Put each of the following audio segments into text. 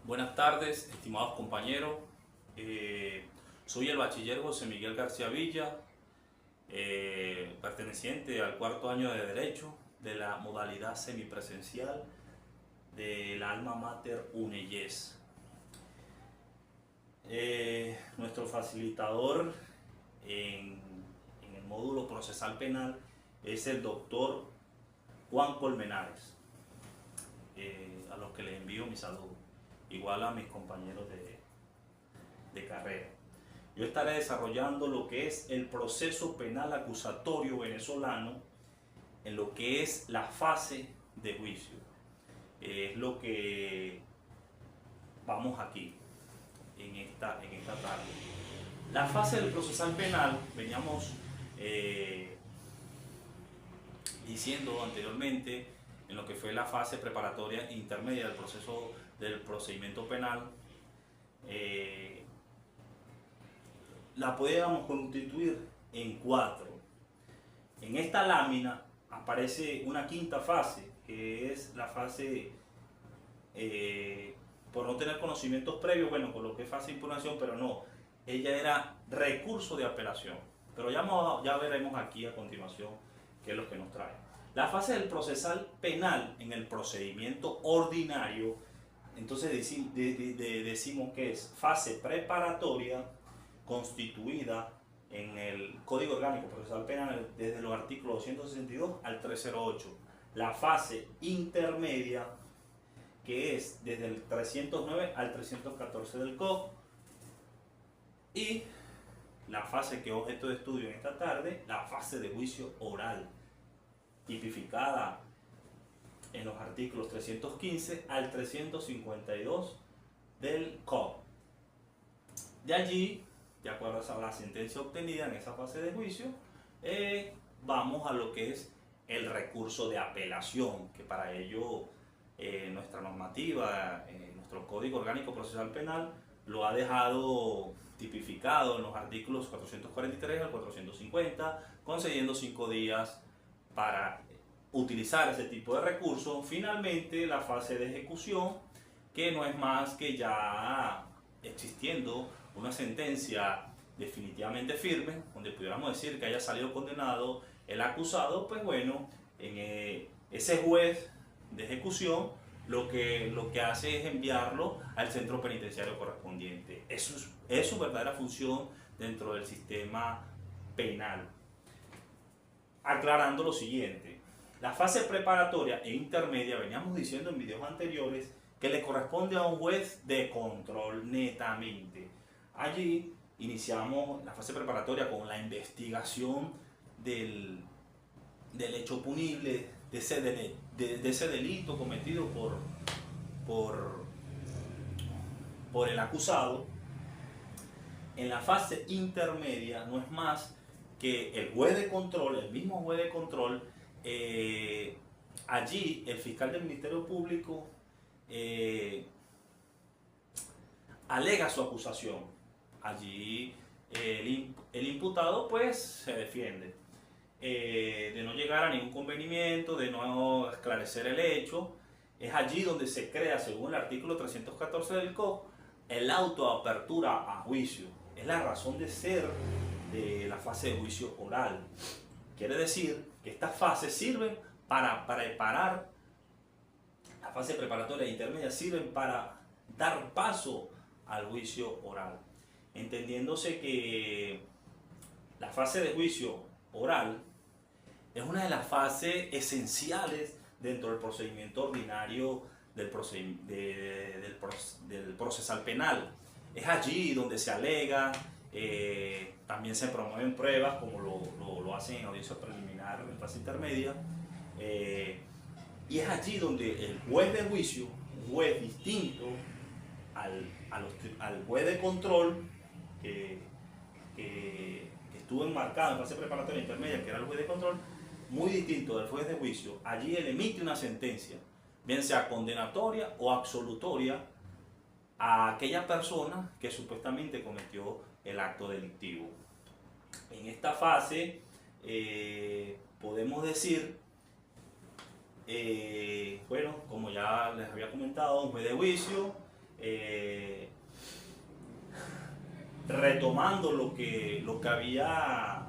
Buenas tardes, estimados compañeros. Soy el bachiller José Miguel García Villa, perteneciente al cuarto año de Derecho de la modalidad semipresencial del Alma Mater UNEYES. Nuestro facilitador en el módulo procesal penal es el doctor Juan Colmenares, a los que les envío mi saludo, igual a mis compañeros de carrera. Yo estaré desarrollando lo que es el proceso penal acusatorio venezolano en lo que es la fase de juicio. Es lo que vamos aquí en esta tarde. La fase del procesal penal, veníamos diciendo anteriormente, en lo que fue la fase preparatoria intermedia del proceso del procedimiento penal, la podíamos constituir en 4. En esta lámina aparece una quinta fase, que es la fase, por no tener conocimientos previos, bueno, coloqué fase de impugnación, pero no, ella era recurso de apelación. Pero ya veremos aquí a continuación qué es lo que nos trae. La fase del procesal penal en el procedimiento ordinario, entonces decimos que es fase preparatoria constituida en el Código Orgánico Procesal Penal desde los artículos 262 al 308. La fase intermedia, que es desde el 309 al 314 del COP. Y la fase que es objeto de estudio en esta tarde, la fase de juicio oral, tipificada en los artículos 315 al 352 del COP. De allí, de acuerdo a la sentencia obtenida en esa fase de juicio, vamos a lo que es el recurso de apelación, que para ello nuestra normativa, nuestro Código Orgánico Procesal Penal, lo ha dejado tipificado en los artículos 443 al 450, concediendo 5 días para utilizar ese tipo de recurso. Finalmente, la fase de ejecución, que no es más que ya existiendo una sentencia definitivamente firme, donde pudiéramos decir que haya salido condenado el acusado, pues bueno, ese juez de ejecución lo que hace es enviarlo al centro penitenciario correspondiente. Eso es su verdadera función dentro del sistema penal. Aclarando lo siguiente, la fase preparatoria e intermedia, veníamos diciendo en videos anteriores, que le corresponde a un juez de control netamente. Allí iniciamos la fase preparatoria con la investigación del hecho punible, de ese delito cometido por el acusado. En la fase intermedia no es más que el juez de control, el mismo juez de control, allí el fiscal del Ministerio Público alega su acusación. Allí el imputado pues se defiende de no llegar a ningún convenimiento, de no esclarecer el hecho. Es allí donde se crea, según el artículo 314 del COP, el auto de apertura a juicio. Es la razón de ser de la fase de juicio oral. Quiere decir que estas fases sirven para preparar, la fase preparatoria e intermedia sirven para dar paso al juicio oral. Entendiéndose que la fase de juicio oral es una de las fases esenciales dentro del procedimiento ordinario del procesal penal. Es allí donde se alega, también se promueven pruebas como lo hacen en audiencia preliminar en fase intermedia, y es allí donde el juez de juicio, un juez distinto al juez de control que estuvo enmarcado en fase preparatoria intermedia, que era el juez de control, muy distinto del juez de juicio, allí él emite una sentencia, bien sea condenatoria o absolutoria, a aquella persona que supuestamente cometió el acto delictivo. En esta fase podemos decir, bueno, como ya les había comentado, un juez de juicio retomando lo que había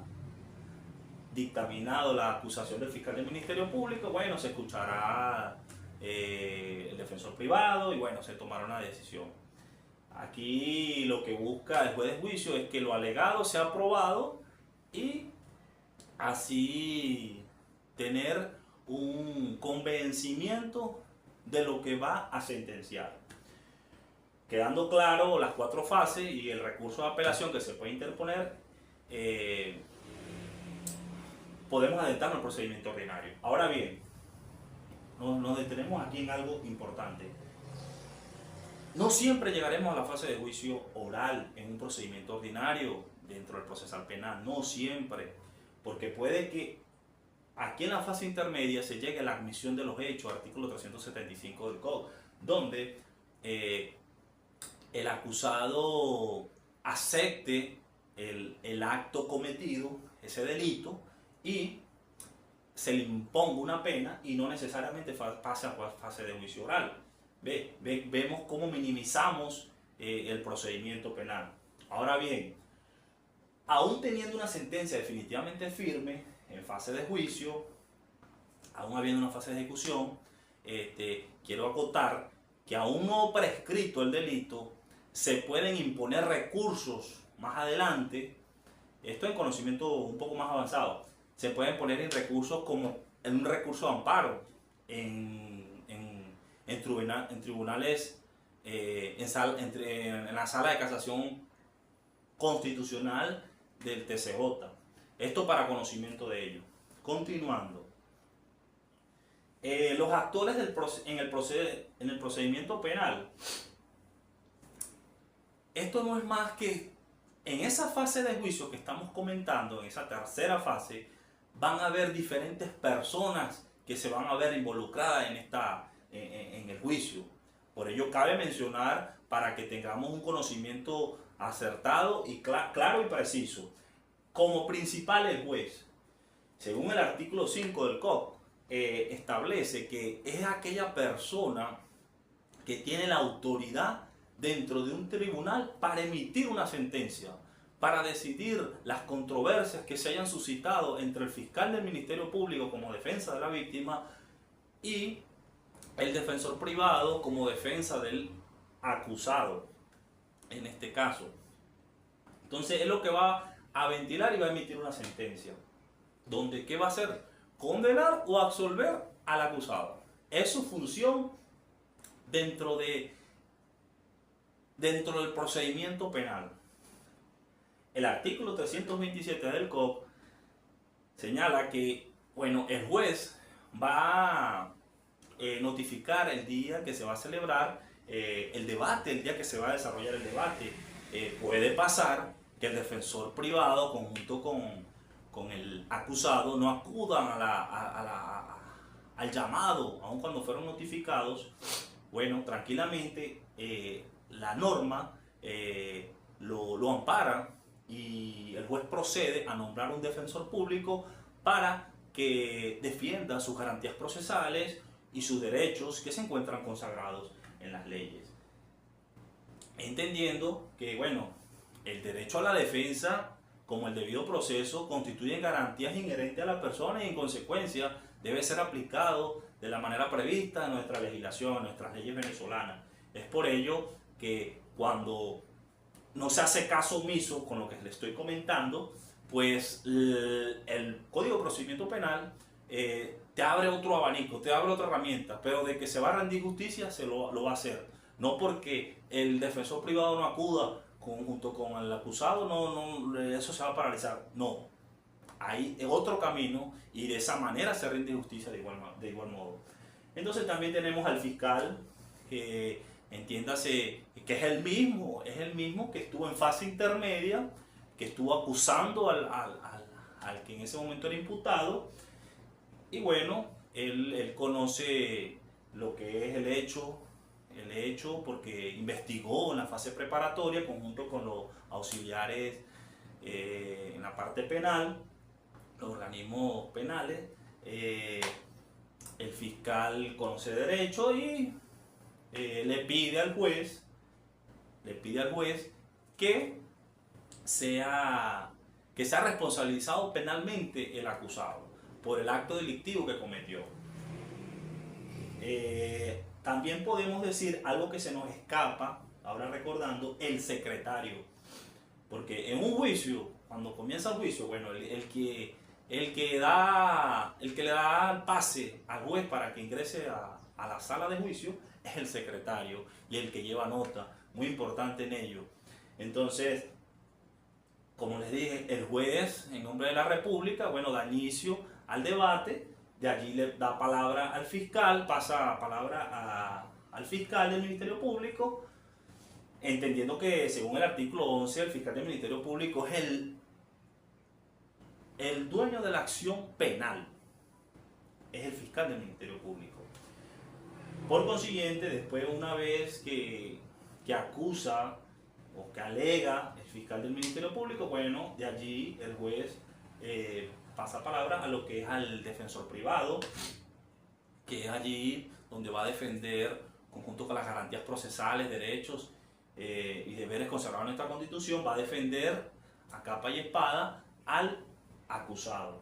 dictaminado la acusación del fiscal del Ministerio Público, bueno, se escuchará el defensor privado y bueno, se tomará una decisión. Aquí lo que busca el juez de juicio es que lo alegado sea aprobado y así tener un convencimiento de lo que va a sentenciar. Quedando claro las 4 fases y el recurso de apelación que se puede interponer, podemos adentrarnos al procedimiento ordinario. Ahora bien, nos detenemos aquí en algo importante. No siempre llegaremos a la fase de juicio oral en un procedimiento ordinario dentro del procesal penal, no siempre, porque puede que aquí en la fase intermedia se llegue a la admisión de los hechos, artículo 375 del COD, donde el acusado acepte el acto cometido, ese delito, y se le imponga una pena y no necesariamente pase a fase de juicio oral. Vemos cómo minimizamos el procedimiento penal. Ahora bien, aún teniendo una sentencia definitivamente firme en fase de juicio, aún habiendo una fase de ejecución, quiero acotar que aún no prescrito el delito, se pueden imponer recursos más adelante. Esto en conocimiento un poco más avanzado. Se pueden poner en recursos como en un recurso de amparo, en tribunales, en la sala de casación constitucional del TCJ. Esto para conocimiento de ello. Continuando. Los actores en el procedimiento penal. Esto no es más que en esa fase de juicio que estamos comentando, en esa tercera fase, van a haber diferentes personas que se van a ver involucradas en el juicio. Por ello cabe mencionar, para que tengamos un conocimiento acertado y claro y preciso, como principal el juez, según el artículo 5 del COD, establece que es aquella persona que tiene la autoridad dentro de un tribunal para emitir una sentencia, para decidir las controversias que se hayan suscitado entre el fiscal del Ministerio Público como defensa de la víctima y el defensor privado como defensa del acusado, en este caso. Entonces es lo que va a ventilar y va a emitir una sentencia, donde ¿qué va a hacer? Condenar o absolver al acusado. Es su función dentro del procedimiento penal. El artículo 327 del COP señala que, bueno, el juez va a notificar el día que se va a celebrar el debate, el día que se va a desarrollar el debate. Puede pasar que el defensor privado, conjunto con el acusado, no acudan al llamado, aun cuando fueron notificados. Bueno, tranquilamente la norma lo ampara y el juez procede a nombrar un defensor público para que defienda sus garantías procesales y sus derechos que se encuentran consagrados en las leyes. Entendiendo que, bueno, el derecho a la defensa como el debido proceso constituyen garantías inherentes a la persona y en consecuencia debe ser aplicado de la manera prevista en nuestra legislación, en nuestras leyes venezolanas. Es por ello que cuando no se hace caso omiso con lo que les estoy comentando, pues el Código de Procedimiento Penal te abre otro abanico, te abre otra herramienta, pero de que se va a rendir justicia, lo va a hacer. No porque el defensor privado no acuda junto con el acusado, eso se va a paralizar. No, hay otro camino y de esa manera se rinde justicia de igual modo. Entonces también tenemos al fiscal, que entiéndase que es el mismo que estuvo en fase intermedia, que estuvo acusando al que en ese momento era imputado, y bueno, él conoce lo que es el hecho porque investigó en la fase preparatoria conjunto con los auxiliares en la parte penal, los organismos penales. El fiscal conoce derecho y le pide al juez le pide al juez que sea responsabilizado penalmente el acusado por el acto delictivo que cometió. También podemos decir algo que se nos escapa, ahora recordando, el secretario. Porque en un juicio, cuando comienza el juicio, bueno, el que le da el pase al juez para que ingrese a la sala de juicio es el secretario y el que lleva nota, muy importante en ello. Entonces, como les dije, el juez, en nombre de la República, bueno, da inicio al debate, de allí le da palabra al fiscal, pasa palabra al fiscal del Ministerio Público, entendiendo que según el artículo 11, el fiscal del Ministerio Público es el dueño de la acción penal, es el fiscal del Ministerio Público. Por consiguiente, después, una vez que acusa o que alega el fiscal del Ministerio Público, bueno, de allí el juez pasa palabra a lo que es al defensor privado, que es allí donde va a defender, conjunto con las garantías procesales, derechos y deberes consagrados en nuestra Constitución, va a defender a capa y espada al acusado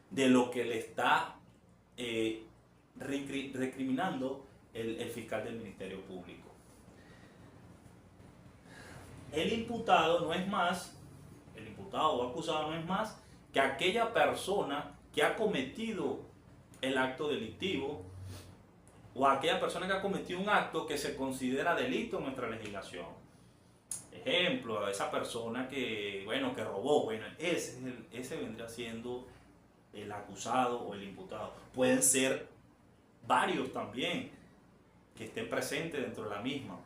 de lo que le está recriminando el fiscal del Ministerio Público. El imputado o acusado no es más que aquella persona que ha cometido el acto delictivo o aquella persona que ha cometido un acto que se considera delito en nuestra legislación. Ejemplo, esa persona que robó, ese vendría siendo el acusado o el imputado. Pueden ser varios también que estén presentes dentro de la misma.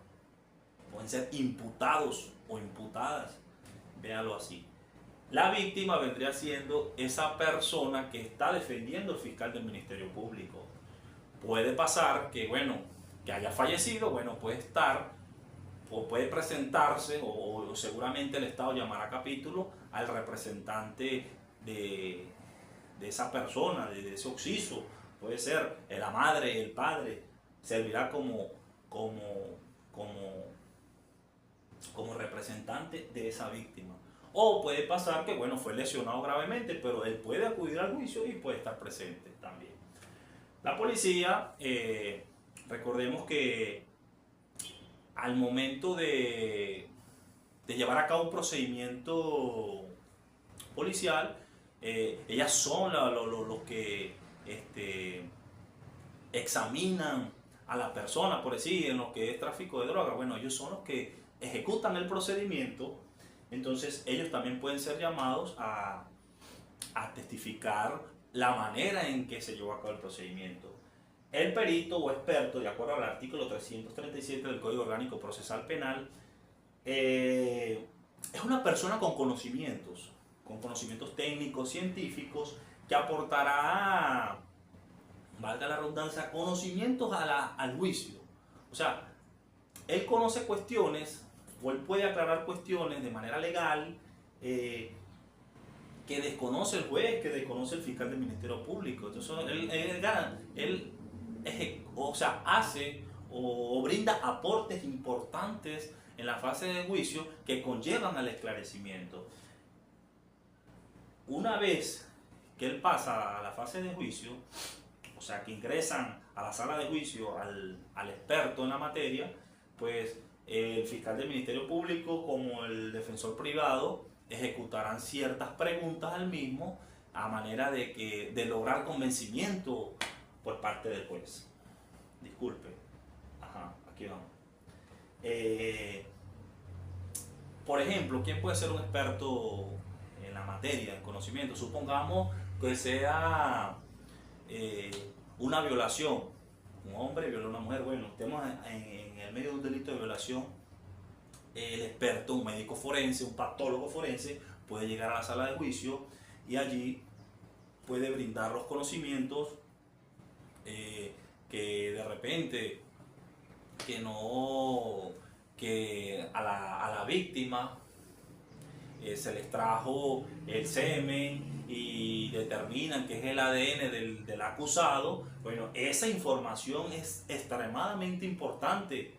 Pueden ser imputados o imputadas, véalo así. La víctima vendría siendo esa persona que está defendiendo al fiscal del Ministerio Público. Puede pasar que haya fallecido, puede estar o puede presentarse o seguramente el Estado llamará a capítulo al representante de esa persona, de ese occiso. Puede ser la madre, el padre, servirá como representante de esa víctima. O puede pasar que fue lesionado gravemente, pero él puede acudir al juicio y puede estar presente también. La policía, recordemos que al momento de llevar a cabo un procedimiento policial, ellas son los que examinan a la persona, por decir, en lo que es tráfico de droga. Ellos son los que ejecutan el procedimiento. Entonces ellos también pueden ser llamados a testificar la manera en que se llevó a cabo el procedimiento. El perito o experto, de acuerdo al artículo 337 del Código Orgánico Procesal Penal, es una persona con conocimientos técnicos, científicos, que aportará, valga la redundancia, conocimientos al juicio. O sea, él conoce cuestiones, o él puede aclarar cuestiones de manera legal que desconoce el juez, que desconoce el fiscal del Ministerio Público. Entonces él hace o brinda aportes importantes en la fase de juicio que conllevan al esclarecimiento. Una vez que él pasa a la fase de juicio, o sea, que ingresan a la sala de juicio al experto en la materia, pues el fiscal del Ministerio Público como el defensor privado ejecutarán ciertas preguntas al mismo a manera de lograr convencimiento por parte del juez. Disculpe. Aquí vamos. Por ejemplo, ¿quién puede ser un experto en la materia, en conocimiento? Supongamos que sea una violación. Un hombre violó a una mujer. Estemos en el medio de un delito de violación. El experto, un médico forense, un patólogo forense, puede llegar a la sala de juicio y allí puede brindar los conocimientos que de repente que a la víctima se les trajo el semen y determinan que es el ADN del acusado. Esa información es extremadamente importante